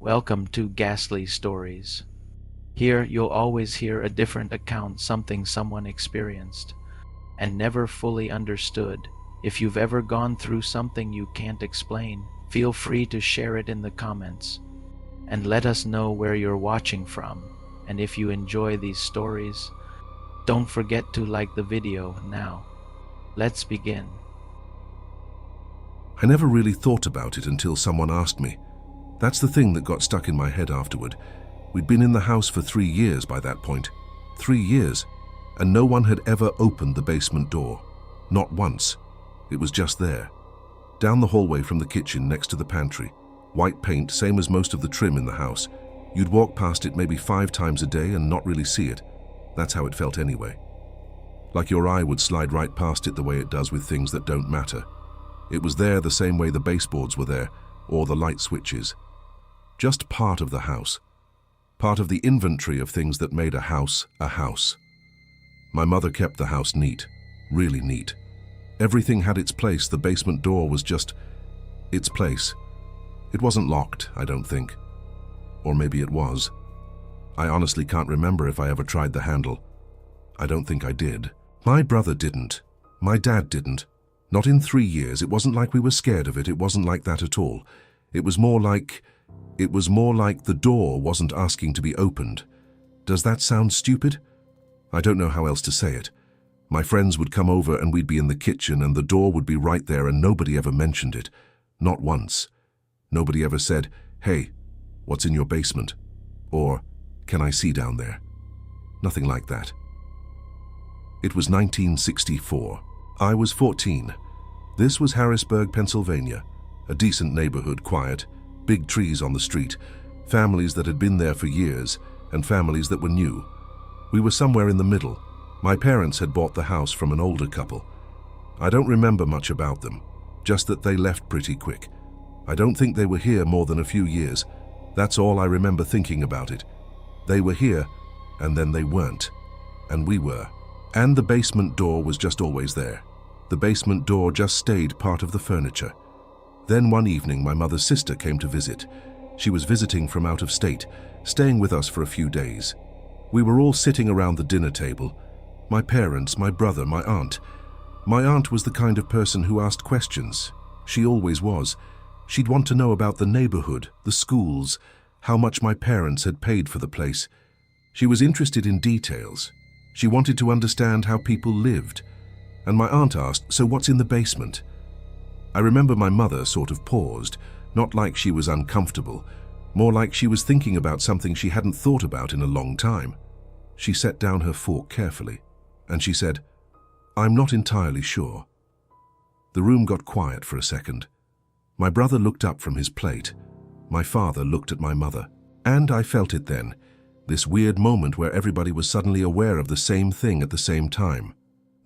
Welcome to Ghastly Stories. Here you'll always hear a different account, something someone experienced and never fully understood. If you've ever gone through something you can't explain, feel free to share it in the comments and let us know where you're watching from. And if you enjoy these stories, don't forget to like the video now. Let's begin. I never really thought about it until someone asked me. That's the thing that got stuck in my head afterward. We'd been in the house for 3 years by that point. 3 years. And no one had ever opened the basement door. Not once. It was just there. Down the hallway from the kitchen next to the pantry. White paint, same as most of the trim in the house. You'd walk past it maybe 5 times a day and not really see it. That's how it felt anyway. Like your eye would slide right past it the way it does with things that don't matter. It was there the same way the baseboards were there, or the light switches. Just part of the house. Part of the inventory of things that made a house a house. My mother kept the house neat, really neat. Everything had its place. The basement door was just its place. It wasn't locked, I don't think. Or maybe it was. I honestly can't remember if I ever tried the handle. I don't think I did. My brother didn't. My dad didn't. Not in 3 years. It wasn't like we were scared of it. It wasn't like that at all. It was more like the door wasn't asking to be opened. Does that sound stupid? I don't know how else to say it. My friends would come over and we'd be in the kitchen and the door would be right there and nobody ever mentioned it. Not once. Nobody ever said, "Hey, what's in your basement?" Or, "Can I see down there?" Nothing like that. It was 1964. I was 14. This was Harrisburg, Pennsylvania. A decent neighborhood, quiet, big trees on the street, families that had been there for years, and families that were new. We were somewhere in the middle. My parents had bought the house from an older couple. I don't remember much about them, just that they left pretty quick. I don't think they were here more than a few years. That's all I remember thinking about it. They were here, and then they weren't. And we were. And the basement door was just always there. The basement door just stayed part of the furniture. Then one evening my mother's sister came to visit. She was visiting from out of state, staying with us for a few days. We were all sitting around the dinner table. My parents, my brother, my aunt. My aunt was the kind of person who asked questions. She always was. She'd want to know about the neighborhood, the schools, how much my parents had paid for the place. She was interested in details. She wanted to understand how people lived. And my aunt asked, "So what's in the basement?" I remember my mother sort of paused, not like she was uncomfortable, more like she was thinking about something she hadn't thought about in a long time. She set down her fork carefully, and she said, "I'm not entirely sure." The room got quiet for a second. My brother looked up from his plate. My father looked at my mother. And I felt it then, this weird moment where everybody was suddenly aware of the same thing at the same time.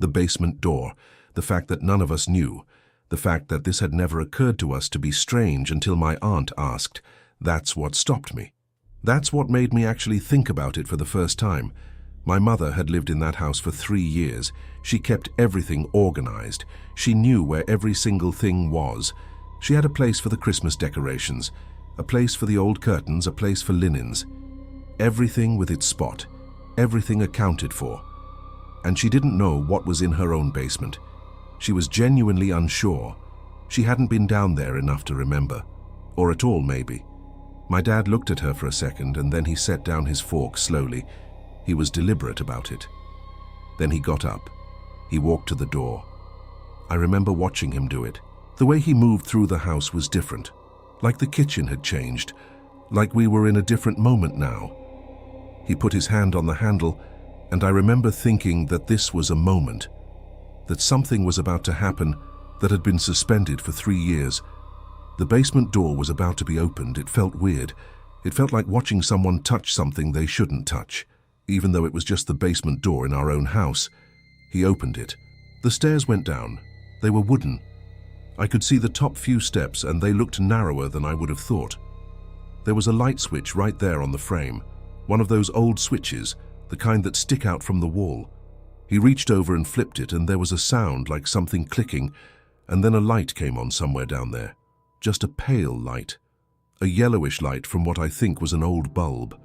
The basement door, the fact that none of us knew, the fact that this had never occurred to us to be strange until my aunt asked. That's what stopped me. That's what made me actually think about it for the first time. My mother had lived in that house for 3 years. She kept everything organized. She knew where every single thing was. She had a place for the Christmas decorations, a place for the old curtains, a place for linens. Everything with its spot, everything accounted for. And she didn't know what was in her own basement. She was genuinely unsure. She hadn't been down there enough to remember. Or at all, maybe. My dad looked at her for a second and then he set down his fork slowly. He was deliberate about it. Then he got up. He walked to the door. I remember watching him do it. The way he moved through the house was different. Like the kitchen had changed. Like we were in a different moment now. He put his hand on the handle, and I remember thinking that this was a moment. That something was about to happen that had been suspended for 3 years. The basement door was about to be opened. It felt weird. It felt like watching someone touch something they shouldn't touch, even though it was just the basement door in our own house. He opened it. The stairs went down. They were wooden. I could see the top few steps and they looked narrower than I would have thought. There was a light switch right there on the frame, one of those old switches, the kind that stick out from the wall. He reached over and flipped it and there was a sound like something clicking, and then a light came on somewhere down there. Just a pale light. a yellowish light from what I think was an old bulb.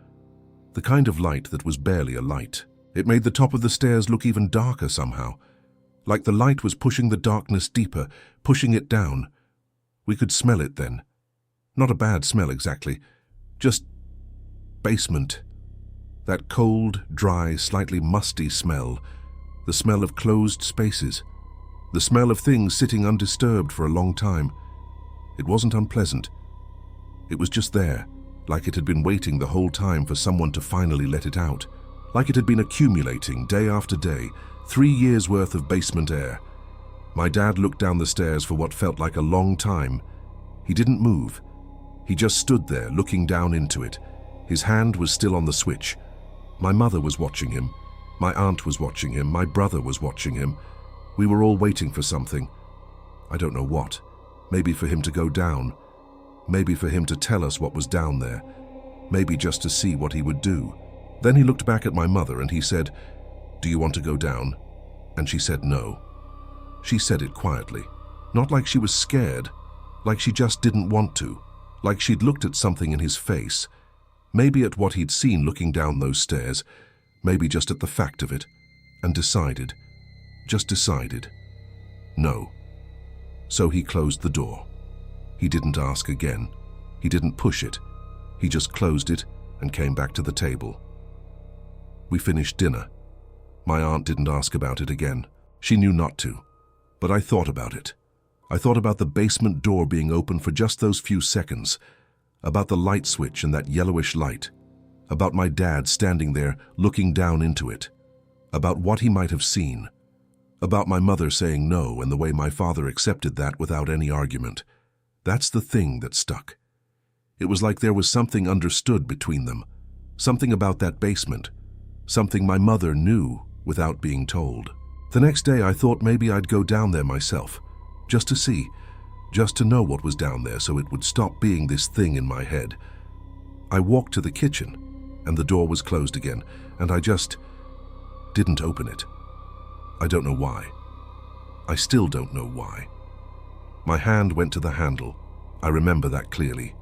The kind of light that was barely a light. It made the top of the stairs look even darker somehow, like the light was pushing the darkness deeper, pushing it down. We could smell it then. Not a bad smell exactly, just basement. That cold, dry, slightly musty smell, the smell of closed spaces, the smell of things sitting undisturbed for a long time. It wasn't unpleasant. It was just there, like it had been waiting the whole time for someone to finally let it out, like it had been accumulating day after day, 3 years' worth of basement air. My dad looked down the stairs for what felt like a long time. He didn't move. He just stood there, looking down into it. His hand was still on the switch. My mother was watching him. My aunt was watching him. My brother was watching him. We were all waiting for something. I don't know what. Maybe for him to go down. Maybe for him to tell us what was down there. Maybe just to see what he would do. Then he looked back at my mother and he said, "Do you want to go down?" And she said no. She said it quietly. Not like she was scared. Like she just didn't want to. Like she'd looked at something in his face. Maybe at what he'd seen looking down those stairs. Maybe just at the fact of it. And decided. Just decided. No. So he closed the door. He didn't ask again. He didn't push it. He just closed it and came back to the table. We finished dinner. My aunt didn't ask about it again. She knew not to. But I thought about it. I thought about the basement door being open for just those few seconds, about the light switch and that yellowish light, about my dad standing there looking down into it, about what he might have seen, about my mother saying no and the way my father accepted that without any argument. That's the thing that stuck. It was like there was something understood between them, something about that basement, something my mother knew without being told. The next day I thought maybe I'd go down there myself, just to see, just to know what was down there so it would stop being this thing in my head. I walked to the kitchen, and the door was closed again, and I just didn't open it. I don't know why. I still don't know why. My hand went to the handle. I remember that clearly.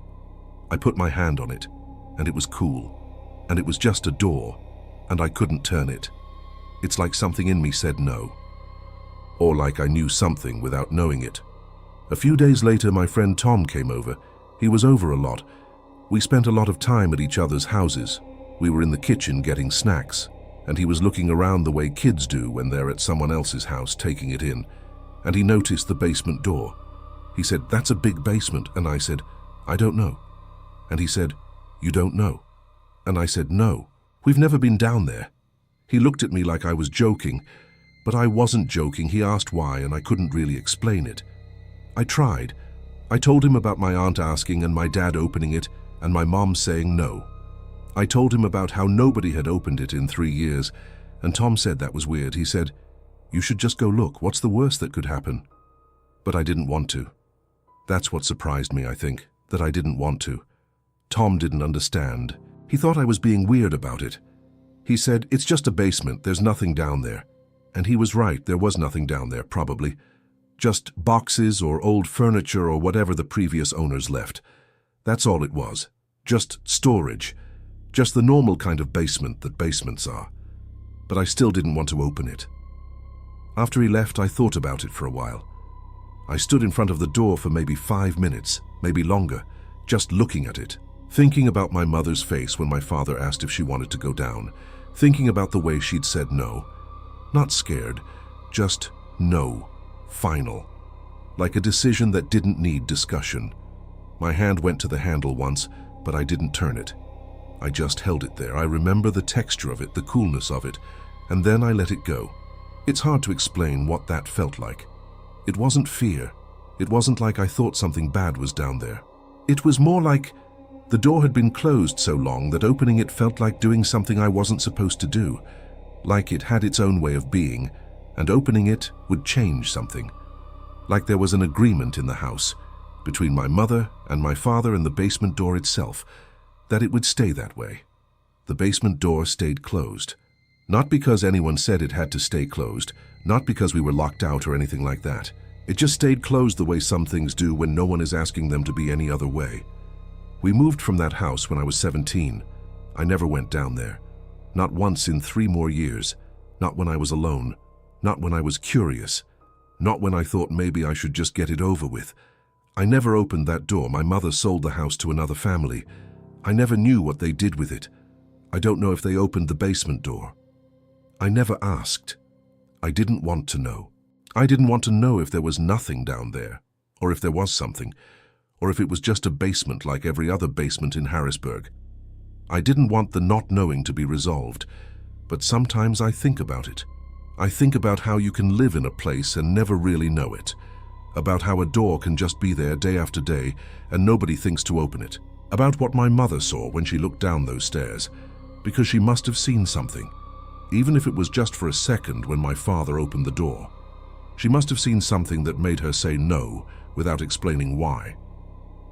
I put my hand on it, and it was cool, and it was just a door, and I couldn't turn it. It's like something in me said no. Or like I knew something without knowing it. A few days later, my friend Tom came over. He was over a lot. We spent a lot of time at each other's houses. We were in the kitchen getting snacks, and he was looking around the way kids do when they're at someone else's house taking it in, and he noticed the basement door. He said, "That's a big basement," and I said, "I don't know." And he said, "You don't know?" And I said, "No, we've never been down there." He looked at me like I was joking, but I wasn't joking. He asked why, and I couldn't really explain it. I tried. I told him about my aunt asking and my dad opening it and my mom saying no. I told him about how nobody had opened it in 3 years, and Tom said that was weird. He said, "You should just go look. What's the worst that could happen?" But I didn't want to. That's what surprised me, I think, that I didn't want to. Tom didn't understand. He thought I was being weird about it. He said, "It's just a basement, there's nothing down there." And he was right, there was nothing down there, probably. Just boxes or old furniture or whatever the previous owners left. That's all it was. Just storage. Just the normal kind of basement that basements are. But I still didn't want to open it. After he left, I thought about it for a while. I stood in front of the door for maybe 5 minutes, maybe longer, just looking at it, thinking about my mother's face when my father asked if she wanted to go down, thinking about the way she'd said no. Not scared, just no, final. Like a decision that didn't need discussion. My hand went to the handle once, but I didn't turn it. I just held it there. I remember the texture of it, the coolness of it, and then I let it go. It's hard to explain what that felt like. It wasn't fear. It wasn't like I thought something bad was down there. It was more like the door had been closed so long that opening it felt like doing something I wasn't supposed to do, like it had its own way of being, and opening it would change something. Like there was an agreement in the house, between my mother and my father and the basement door itself, that it would stay that way. The basement door stayed closed. Not because anyone said it had to stay closed, not because we were locked out or anything like that. It just stayed closed the way some things do when no one is asking them to be any other way. We moved from that house when I was 17. I never went down there. Not once in 3 more years. Not when I was alone. Not when I was curious. Not when I thought maybe I should just get it over with. I never opened that door. My mother sold the house to another family. I never knew what they did with it. I don't know if they opened the basement door. I never asked. I didn't want to know. I didn't want to know if there was nothing down there, or if there was something, or if it was just a basement like every other basement in Harrisburg. I didn't want the not knowing to be resolved, but sometimes I think about it. I think about how you can live in a place and never really know it, about how a door can just be there day after day and nobody thinks to open it, about what my mother saw when she looked down those stairs, because she must have seen something, even if it was just for a second when my father opened the door. She must have seen something that made her say no without explaining why.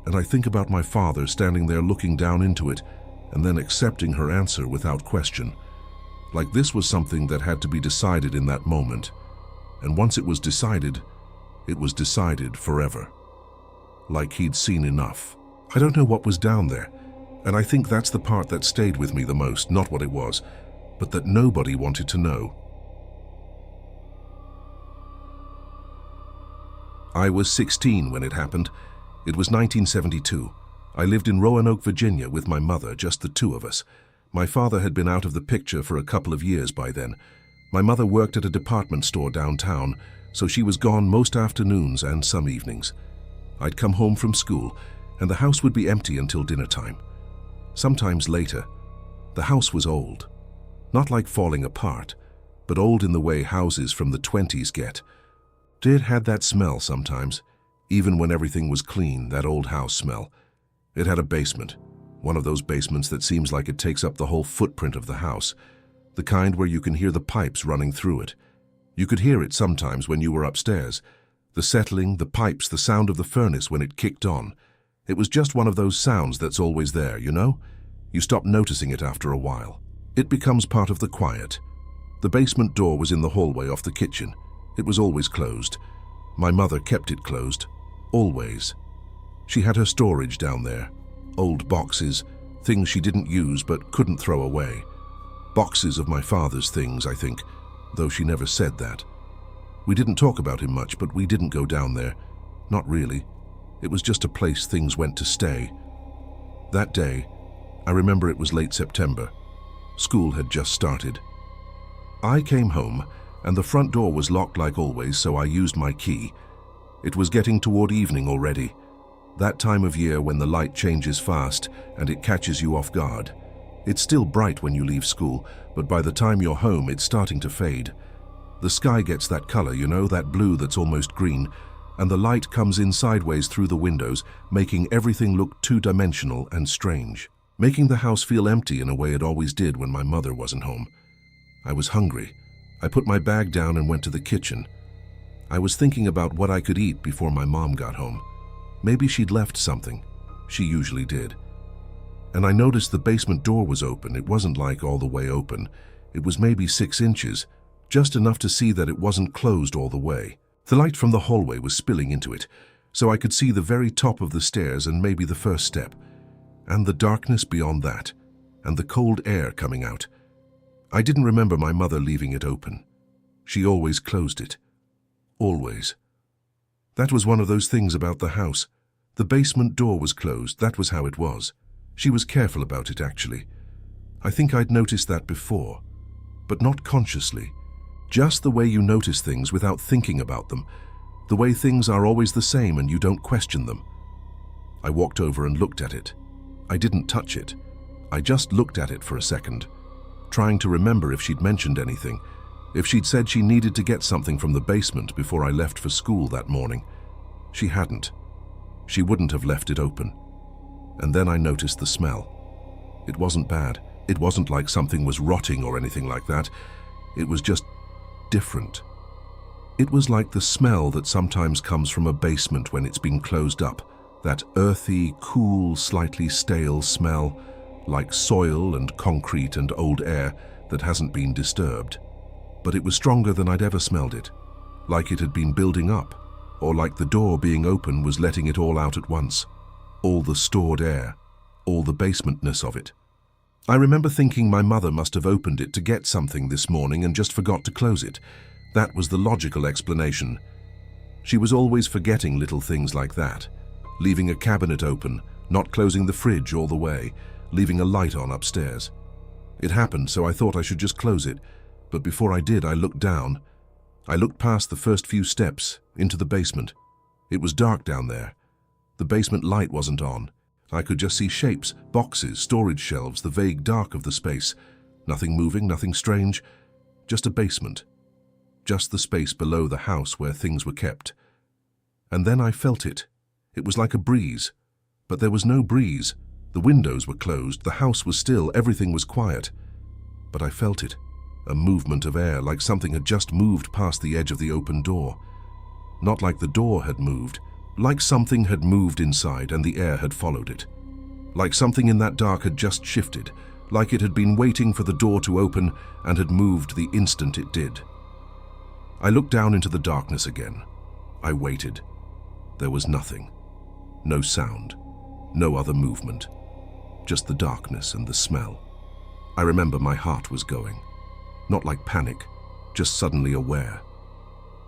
And I think about my father standing there looking down into it and then accepting her answer without question. Like this was something that had to be decided in that moment. And once it was decided forever. Like he'd seen enough. I don't know what was down there. And I think that's the part that stayed with me the most, not what it was, but that nobody wanted to know. I was 16 when it happened. It was 1972. I lived in Roanoke, Virginia with my mother, just the 2 of us. My father had been out of the picture for a couple of years by then. My mother worked at a department store downtown, so she was gone most afternoons and some evenings. I'd come home from school, and the house would be empty until dinner time. Sometimes later. The house was old. Not like falling apart, but old in the way houses from the 20s get. It had that smell sometimes, even when everything was clean, that old house smell. It had a basement, one of those basements that seems like it takes up the whole footprint of the house, the kind where you can hear the pipes running through it. You could hear it sometimes when you were upstairs. The settling, the pipes, the sound of the furnace when it kicked on. It was just one of those sounds that's always there, you know? You stop noticing it after a while. It becomes part of the quiet. The basement door was in the hallway off the kitchen. It was always closed. My mother kept it closed. Always. She had her storage down there. Old boxes, things she didn't use but couldn't throw away. Boxes of my father's things, I think, though she never said that. We didn't talk about him much, but we didn't go down there. Not really. It was just a place things went to stay. That day, I remember it was late September. School had just started. I came home, and the front door was locked like always, so I used my key. It was getting toward evening already. That time of year when the light changes fast and it catches you off guard. It's still bright when you leave school, but by the time you're home, it's starting to fade. The sky gets that color, you know, that blue that's almost green, and the light comes in sideways through the windows, making everything look two-dimensional and strange, making the house feel empty in a way it always did when my mother wasn't home. I was hungry. I put my bag down and went to the kitchen. I was thinking about what I could eat before my mom got home. Maybe she'd left something. She usually did. And I noticed the basement door was open. It wasn't like all the way open. It was maybe 6 inches, just enough to see that it wasn't closed all the way. The light from the hallway was spilling into it, so I could see the very top of the stairs and maybe the first step, and the darkness beyond that, and the cold air coming out. I didn't remember my mother leaving it open. She always closed it. Always. That was one of those things about the house. The basement door was closed. That was how it was. She was careful about it, actually. I think I'd noticed that before, but not consciously. Just the way you notice things without thinking about them. The way things are always the same and you don't question them. I walked over and looked at it. I didn't touch it. I just looked at it for a second, trying to remember if she'd mentioned anything, if she'd said she needed to get something from the basement before I left for school that morning. She hadn't. She wouldn't have left it open. And then I noticed the smell. It wasn't bad. It wasn't like something was rotting or anything like that. It was just different. It was like the smell that sometimes comes from a basement when it's been closed up. That earthy, cool, slightly stale smell, like soil and concrete and old air that hasn't been disturbed. But it was stronger than I'd ever smelled it, like it had been building up, or like the door being open was letting it all out at once, all the stored air. all the basementness of it. I remember thinking my mother must have opened it to get something this morning and just forgot to close it. That was the logical explanation. She was always forgetting little things like that. Leaving a cabinet open, not closing the fridge all the way, leaving a light on upstairs. It happened, so I thought I should just close it, but before I did, I looked down. I looked past the first few steps, into the basement. It was dark down there. The basement light wasn't on. I could just see shapes, boxes, storage shelves, the vague dark of the space. Nothing moving, nothing strange, just a basement. Just the space below the house where things were kept. And then I felt it. It was like a breeze. But there was no breeze. The windows were closed, the house was still, everything was quiet. But I felt it. A movement of air, like something had just moved past the edge of the open door. Not like the door had moved. Like something had moved inside and the air had followed it. Like something in that dark had just shifted. Like it had been waiting for the door to open and had moved the instant it did. I looked down into the darkness again. I waited. There was nothing. No sound. No other movement. Just the darkness and the smell. I remember my heart was going. Not like panic, just suddenly aware.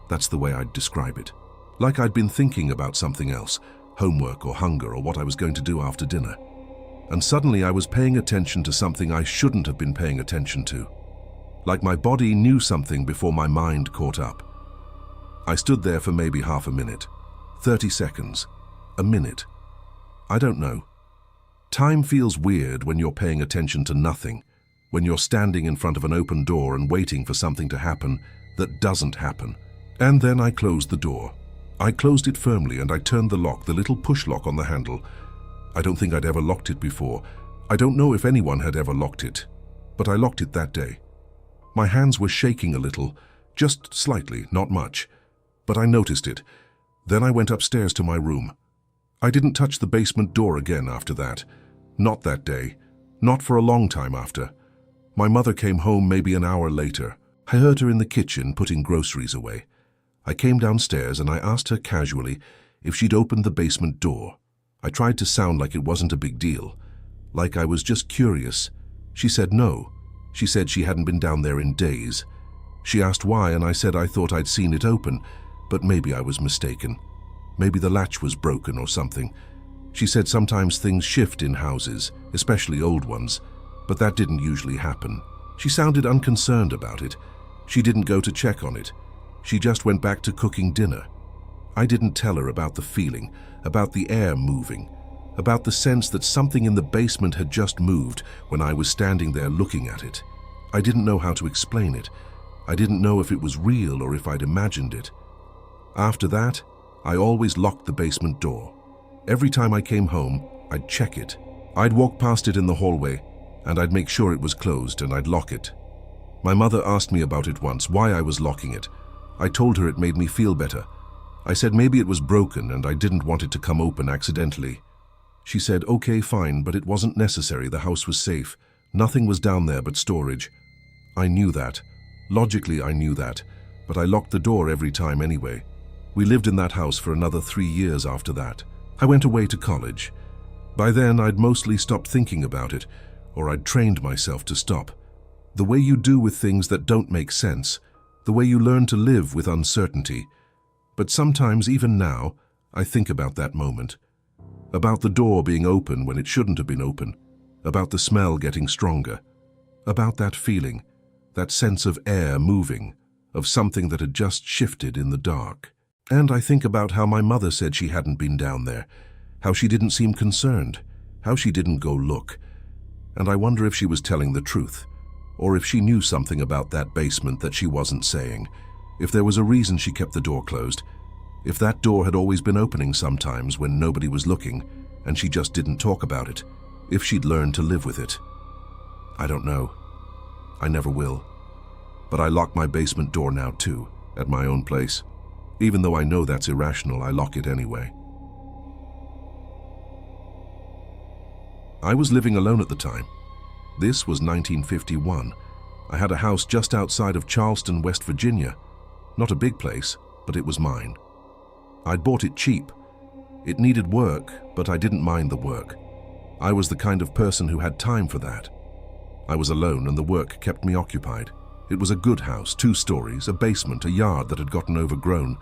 That's the way I'd describe it. Like I'd been thinking about something else, homework or hunger or what I was going to do after dinner. And suddenly I was paying attention to something I shouldn't have been paying attention to. Like my body knew something before my mind caught up. I stood there for maybe half a minute, 30 seconds, a minute. I don't know. Time feels weird when you're paying attention to nothing, when you're standing in front of an open door and waiting for something to happen that doesn't happen. And then I closed the door. I closed it firmly and I turned the lock, the little push lock on the handle. I don't think I'd ever locked it before. I don't know if anyone had ever locked it, but I locked it that day. My hands were shaking a little, just slightly, not much, but I noticed it. Then I went upstairs to my room. I didn't touch the basement door again after that. Not that day. Not for a long time after. My mother came home maybe an hour later. I heard her in the kitchen putting groceries away. I came downstairs and I asked her casually if she'd opened the basement door. I tried to sound like it wasn't a big deal, like I was just curious. She said no. She said she hadn't been down there in days. She asked why and I said I thought I'd seen it open, but maybe I was mistaken. Maybe the latch was broken or something. She said sometimes things shift in houses, especially old ones, but that didn't usually happen. She sounded unconcerned about it. She didn't go to check on it. She just went back to cooking dinner. I didn't tell her about the feeling, about the air moving, about the sense that something in the basement had just moved when I was standing there looking at it. I didn't know how to explain it. I didn't know if it was real or if I'd imagined it. After that, I always locked the basement door. Every time I came home, I'd check it. I'd walk past it in the hallway, and I'd make sure it was closed and I'd lock it. My mother asked me about it once, why I was locking it. I told her it made me feel better. I said maybe it was broken and I didn't want it to come open accidentally. She said, okay, fine, but it wasn't necessary. The house was safe. Nothing was down there but storage. I knew that. Logically, I knew that, but I locked the door every time anyway. We lived in that house for another 3 years after that. I went away to college. By then, I'd mostly stopped thinking about it, or I'd trained myself to stop. The way you do with things that don't make sense, the way you learn to live with uncertainty. But sometimes, even now, I think about that moment. About the door being open when it shouldn't have been open. About the smell getting stronger. About that feeling, that sense of air moving, of something that had just shifted in the dark. And I think about how my mother said she hadn't been down there, how she didn't seem concerned, how she didn't go look. And I wonder if she was telling the truth, or if she knew something about that basement that she wasn't saying, if there was a reason she kept the door closed, if that door had always been opening sometimes when nobody was looking, and she just didn't talk about it, if she'd learned to live with it. I don't know. I never will. But I lock my basement door now too, at my own place. Even though I know that's irrational, I lock it anyway. I was living alone at the time. This was 1951. I had a house just outside of Charleston, West Virginia. Not a big place, but it was mine. I'd bought it cheap. It needed work, but I didn't mind the work. I was the kind of person who had time for that. I was alone and the work kept me occupied. It was a good house, 2 stories, a basement, a yard that had gotten overgrown.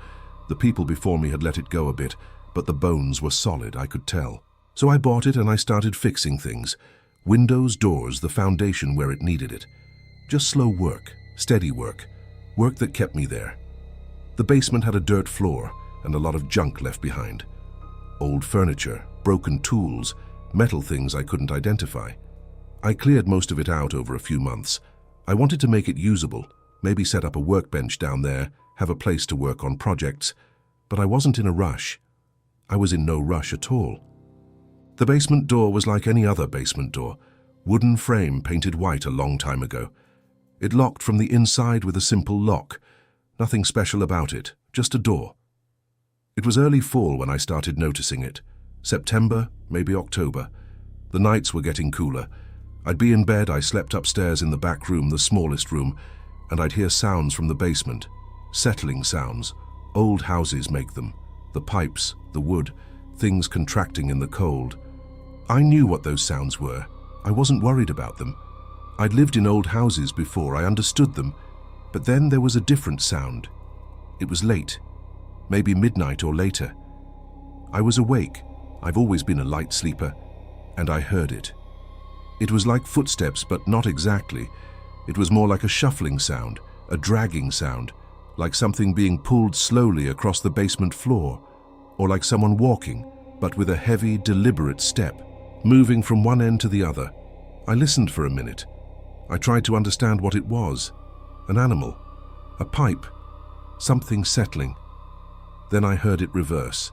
The people before me had let it go a bit, but the bones were solid, I could tell. So I bought it and I started fixing things. Windows, doors, the foundation where it needed it. Just slow work, steady work, work that kept me there. The basement had a dirt floor and a lot of junk left behind. Old furniture, broken tools, metal things I couldn't identify. I cleared most of it out over a few months. I wanted to make it usable, maybe set up a workbench down there, have a place to work on projects, but I wasn't in a rush. I was in no rush at all. The basement door was like any other basement door, wooden frame painted white a long time ago. It locked from the inside with a simple lock. Nothing special about it, just a door. It was early fall when I started noticing it. September, maybe October. The nights were getting cooler. I'd be in bed, I slept upstairs in the back room, the smallest room, and I'd hear sounds from the basement. Settling sounds. Old houses make them. The pipes, the wood, things contracting in the cold. I knew what those sounds were. I wasn't worried about them. I'd lived in old houses before, I understood them. But then there was a different sound. It was late, maybe midnight or later. I was awake. I've always been a light sleeper, and I heard it. It was like footsteps, but not exactly. It was more like a shuffling sound, a dragging sound, like something being pulled slowly across the basement floor, or like someone walking, but with a heavy, deliberate step, moving from one end to the other. I listened for a minute. I tried to understand what it was. An animal, a pipe, something settling. Then I heard it reverse.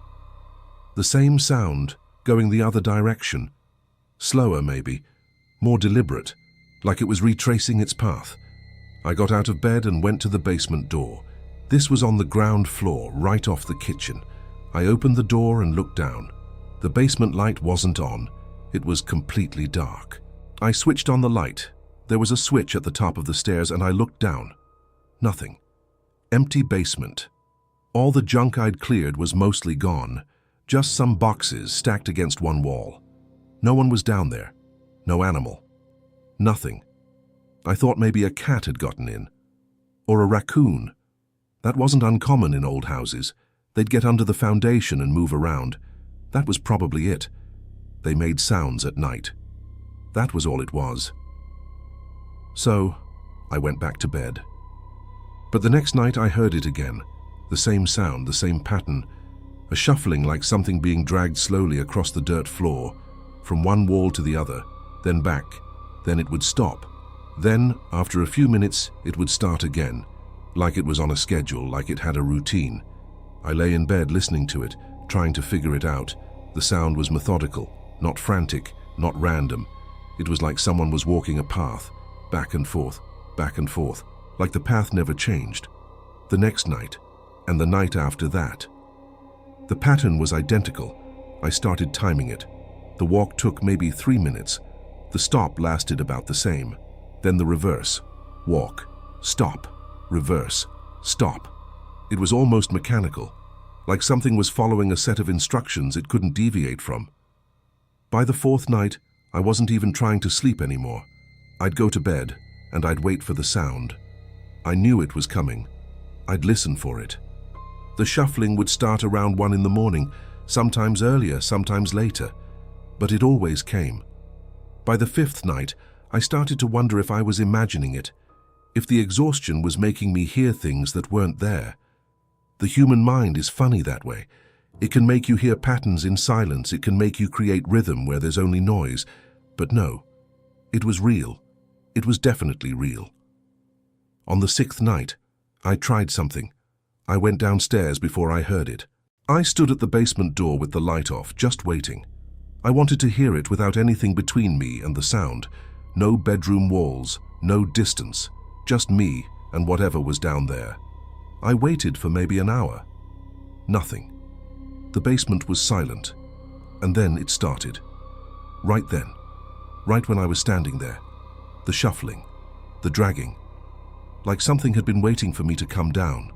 The same sound, going the other direction. Slower maybe, more deliberate, like it was retracing its path. I got out of bed and went to the basement door. This was on the ground floor, right off the kitchen. I opened the door and looked down. The basement light wasn't on. It was completely dark. I switched on the light. There was a switch at the top of the stairs and I looked down. Nothing. Empty basement. All the junk I'd cleared was mostly gone. Just some boxes stacked against one wall. No one was down there. No animal. Nothing. I thought maybe a cat had gotten in. Or a raccoon. That wasn't uncommon in old houses. They'd get under the foundation and move around. That was probably it. They made sounds at night. That was all it was. So, I went back to bed. But the next night I heard it again. The same sound, the same pattern. A shuffling like something being dragged slowly across the dirt floor, from one wall to the other, then back. Then it would stop. Then, after a few minutes, it would start again, like it was on a schedule, like it had a routine. I lay in bed listening to it, trying to figure it out. The sound was methodical, not frantic, not random. It was like someone was walking a path, back and forth, like the path never changed. The next night, and the night after that. The pattern was identical. I started timing it. The walk took maybe 3 minutes. The stop lasted about the same. Then the reverse. Walk, stop, reverse, stop. It was almost mechanical, like something was following a set of instructions it couldn't deviate from. By the 4th night, I wasn't even trying to sleep anymore. I'd go to bed, and I'd wait for the sound. I knew it was coming. I'd listen for it. The shuffling would start around 1 in the morning, sometimes earlier, sometimes later, but it always came. By the 5th night, I started to wonder if I was imagining it, if the exhaustion was making me hear things that weren't there. The human mind is funny that way. It can make you hear patterns in silence, it can make you create rhythm where there's only noise. But no, it was real. It was definitely real. On the 6th night, I tried something. I went downstairs before I heard it. I stood at the basement door with the light off, just waiting. I wanted to hear it without anything between me and the sound. No bedroom walls, no distance, just me and whatever was down there. I waited for maybe an hour. Nothing. The basement was silent, and then it started. Right then, right when I was standing there. The shuffling, the dragging, like something had been waiting for me to come down,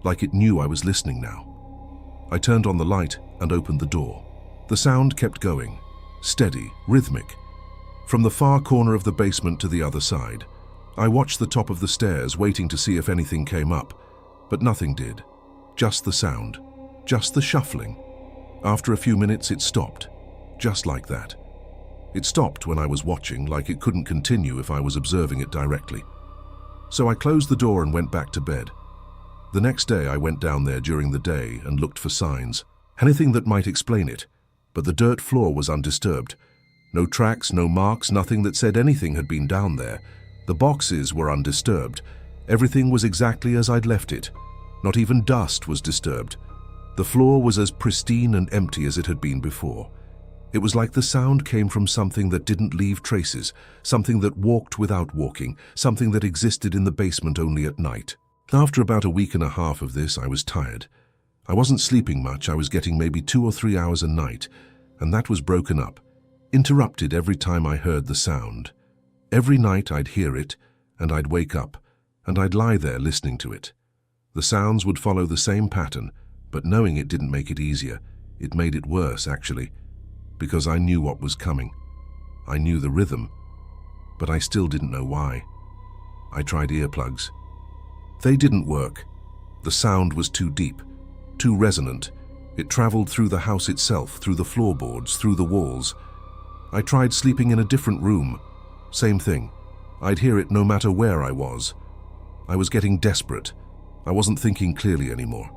like it knew I was listening now. I turned on the light and opened the door. The sound kept going. steady, rhythmic. From the far corner of the basement to the other side, I watched the top of the stairs, waiting to see if anything came up, but nothing did. Just the sound, just the shuffling. After a few minutes, it stopped, just like that. It stopped when I was watching, like it couldn't continue if I was observing it directly. So I closed the door and went back to bed. The next day, I went down there during the day and looked for signs, anything that might explain it, but the dirt floor was undisturbed. No tracks, no marks, nothing that said anything had been down there. The boxes were undisturbed. Everything was exactly as I'd left it. Not even dust was disturbed. The floor was as pristine and empty as it had been before. It was like the sound came from something that didn't leave traces, something that walked without walking, something that existed in the basement only at night. After about a week and a half of this, I was tired. I wasn't sleeping much. I was getting maybe 2 or 3 hours a night, and that was broken up, interrupted every time I heard the sound. Every night I'd hear it, and I'd wake up, and I'd lie there listening to it. The sounds would follow the same pattern, but knowing it didn't make it easier. It made it worse, actually, because I knew what was coming. I knew the rhythm, but I still didn't know why. I tried earplugs. They didn't work. The sound was too deep, too resonant. It traveled through the house itself, through the floorboards, through the walls. I tried sleeping in a different room. Same thing. I'd hear it no matter where I was. I was getting desperate. I wasn't thinking clearly anymore.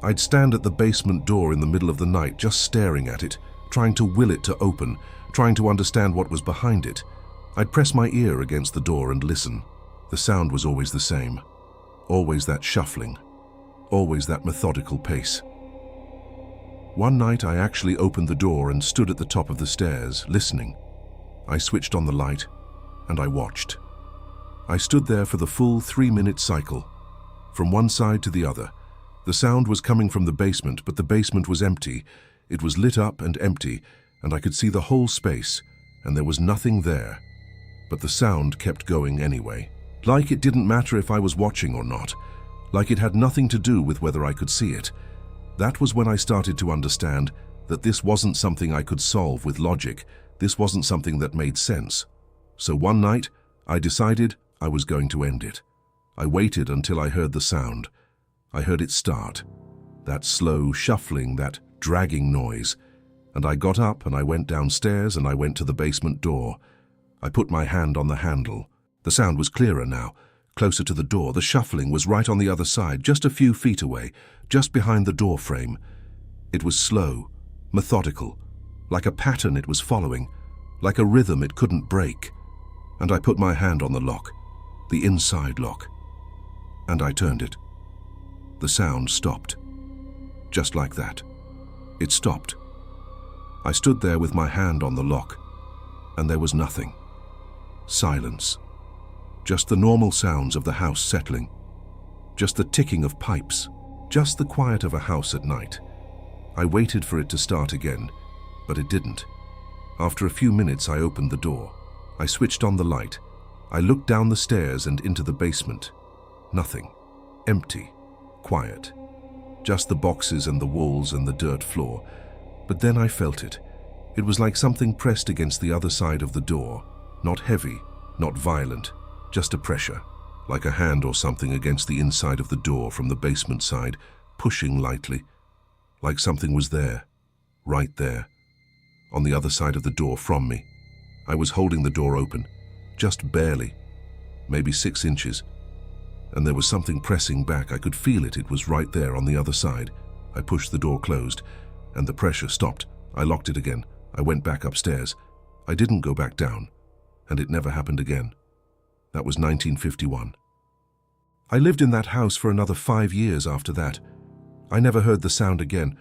I'd stand at the basement door in the middle of the night, just staring at it, trying to will it to open, trying to understand what was behind it. I'd press my ear against the door and listen. The sound was always the same. Always that shuffling. Always that methodical pace. One night I actually opened the door and stood at the top of the stairs, listening. I switched on the light, and I watched. I stood there for the full 3-minute cycle. From one side to the other. The sound was coming from the basement, but the basement was empty. It was lit up and empty, and I could see the whole space, and there was nothing there. But the sound kept going anyway. Like it didn't matter if I was watching or not. Like it had nothing to do with whether I could see it. That was when I started to understand that this wasn't something I could solve with logic. This wasn't something that made sense. So one night, I decided I was going to end it. I waited until I heard the sound. I heard it start. That slow shuffling, that dragging noise. And I got up and I went downstairs and I went to the basement door. I put my hand on the handle. The sound was clearer now, closer to the door. The shuffling was right on the other side, just a few feet away, just behind the door frame. It was slow, methodical, like a pattern it was following, like a rhythm it couldn't break. And I put my hand on the lock, the inside lock, and I turned it. The sound stopped. Just like that. It stopped. I stood there with my hand on the lock, and there was nothing. Silence. Just the normal sounds of the house settling. Just the ticking of pipes. Just the quiet of a house at night. I waited for it to start again, but it didn't. After a few minutes, I opened the door. I switched on the light. I looked down the stairs and into the basement. Nothing. Empty. Quiet. Just the boxes and the walls and the dirt floor. But then I felt it. It was like something pressed against the other side of the door. Not heavy, not violent, just a pressure, like a hand or something against the inside of the door from the basement side, pushing lightly. Like something was there, right there, on the other side of the door from me. I was holding the door open, just barely, maybe 6 inches. And there was something pressing back. I could feel it. It was right there on the other side. I pushed the door closed, and the pressure stopped. I locked it again. I went back upstairs. I didn't go back down, and it never happened again. That was 1951. I lived in that house for another 5 years after that. I never heard the sound again.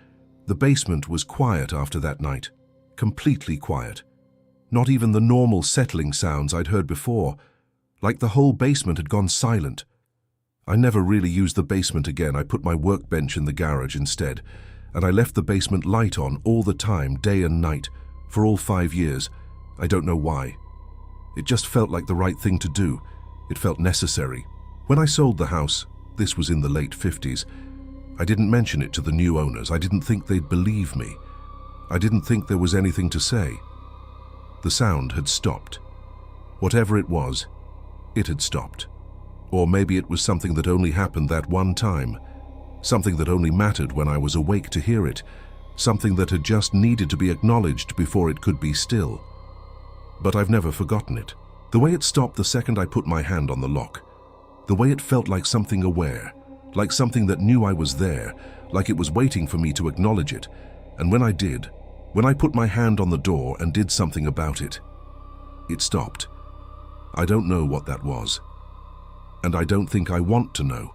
The basement was quiet after that night. Completely quiet. Not even the normal settling sounds I'd heard before. Like the whole basement had gone silent. I never really used the basement again. I put my workbench in the garage instead, and I left the basement light on all the time, day and night, for all 5 years. I don't know why. It just felt like the right thing to do. It felt necessary. When I sold the house, this was in the late 50s, I didn't mention it to the new owners. I didn't think they'd believe me. I didn't think there was anything to say. The sound had stopped. Whatever it was, it had stopped. Or maybe it was something that only happened that one time, something that only mattered when I was awake to hear it, something that had just needed to be acknowledged before it could be still. But I've never forgotten it. The way it stopped the second I put my hand on the lock. The way it felt like something aware, like something that knew I was there, like it was waiting for me to acknowledge it. And when I did, when I put my hand on the door and did something about it, it stopped. I don't know what that was. And I don't think I want to know.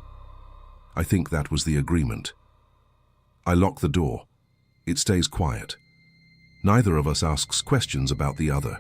I think that was the agreement. I lock the door. It stays quiet. Neither of us asks questions about the other.